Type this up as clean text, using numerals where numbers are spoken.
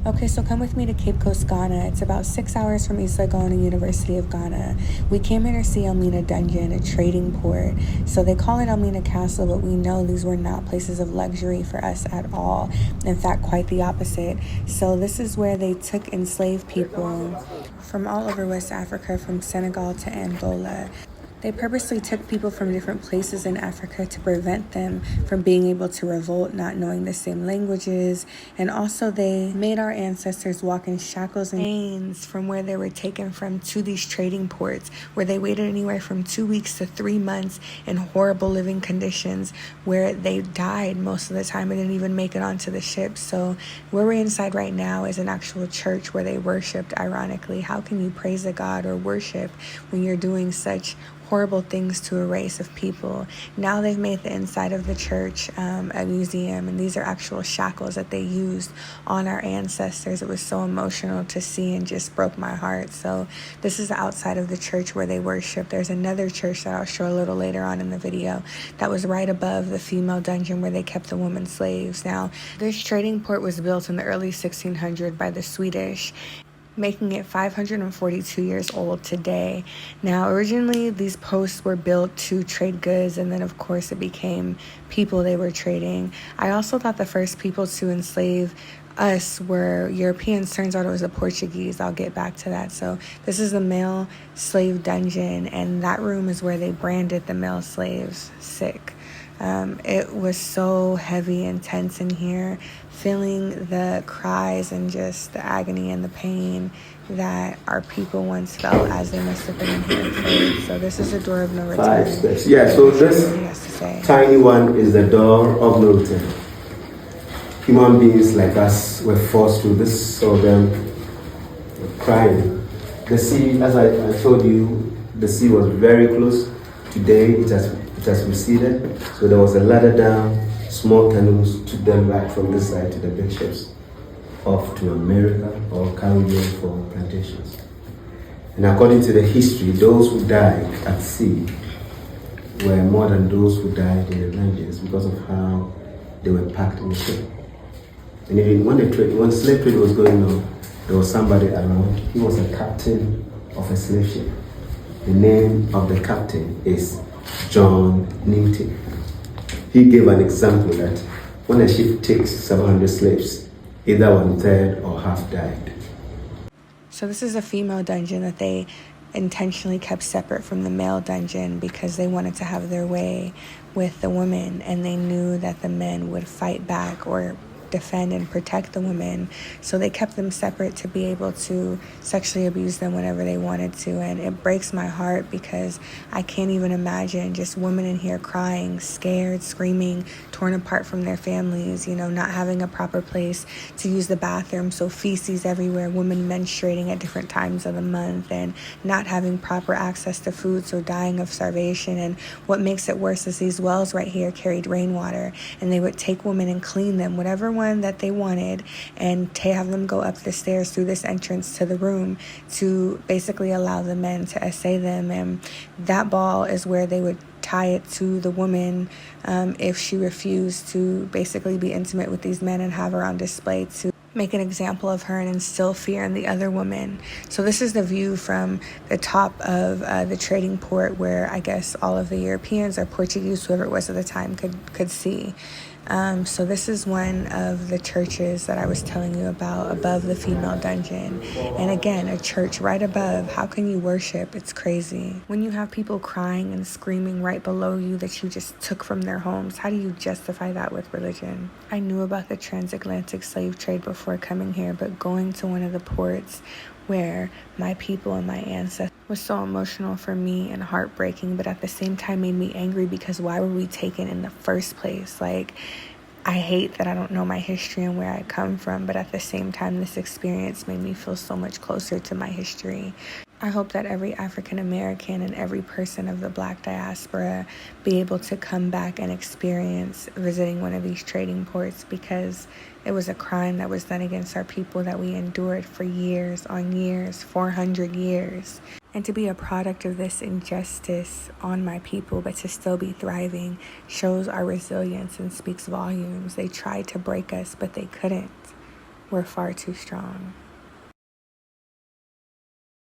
Okay, so come with me to Cape Coast, Ghana. It's about 6 hours from East Legon, University of Ghana. We came here to see Elmina Dungeon, a trading port. So they call it Elmina Castle, but we know these were not places of luxury for us at all. In fact, quite the opposite. So this is where they took enslaved people from all over West Africa, from Senegal to Angola. They purposely took people from different places in Africa to prevent them from being able to revolt, not knowing the same languages. And also they made our ancestors walk in shackles and chains from where they were taken from to these trading ports, where they waited anywhere from 2 weeks to 3 months in horrible living conditions, where they died most of the time and didn't even make it onto the ship. So where we're inside right now is an actual church where they worshipped, ironically. How can you praise a god or worship when you're doing such horrible things to a race of people? Now they've made the inside of the church a museum, and these are actual shackles that they used on our ancestors. It was so emotional to see and just broke my heart. So this is the outside of the church where they worship. There's another church that I'll show a little later on in the video that was right above the female dungeon where they kept the women slaves. Now, this trading port was built in the early 1600s by the Swedish, making it 542 years old today. Now, originally, these posts were built to trade goods, and then, of course, it became people they were trading. I also thought the first people to enslave us were Europeans. Turns out it was the Portuguese. I'll get back to that. So this is the male slave dungeon, and that room is where they branded the male slaves. Sick. It was so heavy and tense in here, feeling the cries and just the agony and the pain that our people once felt as they must have been in here afraid. So this is the door of no return. 5 steps. Yeah, so this tiny one is the door of no return. Human beings like us were forced to this, so them crying. The sea, as I told you, the sea was very close. Today it has receded, so there was a ladder down. Small canoes took them back from this side to the big ships, off to America or Caribbean for plantations. And according to the history, those who died at sea were more than those who died in the dungeons because of how they were packed in the ship. And even when slave trade was going on, there was somebody around. He was a captain of a slave ship. The name of the captain is John Newton. He gave an example that when a ship takes 700 slaves, either 1/3 or half died. So this is a female dungeon that they intentionally kept separate from the male dungeon because they wanted to have their way with the women, and they knew that the men would fight back or defend and protect the women. So they kept them separate to be able to sexually abuse them whenever they wanted to. And it breaks my heart because I can't even imagine just women in here crying, scared, screaming, torn apart from their families, not having a proper place to use the bathroom. So feces everywhere, women menstruating at different times of the month, and not having proper access to food, so dying of starvation. And what makes it worse is these wells right here carried rainwater, and they would take women and clean them, whatever one that they wanted, and have them go up the stairs through this entrance to the room to basically allow the men to essay them. And that ball is where they would tie it to the woman if she refused to basically be intimate with these men, and have her on display to make an example of her and instill fear in the other woman. So this is the view from the top of the trading port, where I guess all of the Europeans or Portuguese, whoever it was at the time, could see. So this is one of the churches that I was telling you about above the female dungeon. And again, a church right above. How can you worship? It's crazy. When you have people crying and screaming right below you that you just took from their homes, how do you justify that with religion? I knew about the transatlantic slave trade before coming here, but going to one of the ports where my people and my ancestors was so emotional for me and heartbreaking, but at the same time made me angry because why were we taken in the first place? Like, I hate that I don't know my history and where I come from, but at the same time, this experience made me feel so much closer to my history. I hope that every African American and every person of the Black diaspora be able to come back and experience visiting one of these trading ports, because it was a crime that was done against our people that we endured for years on years, 400 years. And to be a product of this injustice on my people, but to still be thriving, shows our resilience and speaks volumes. They tried to break us, but they couldn't. we're far too strong.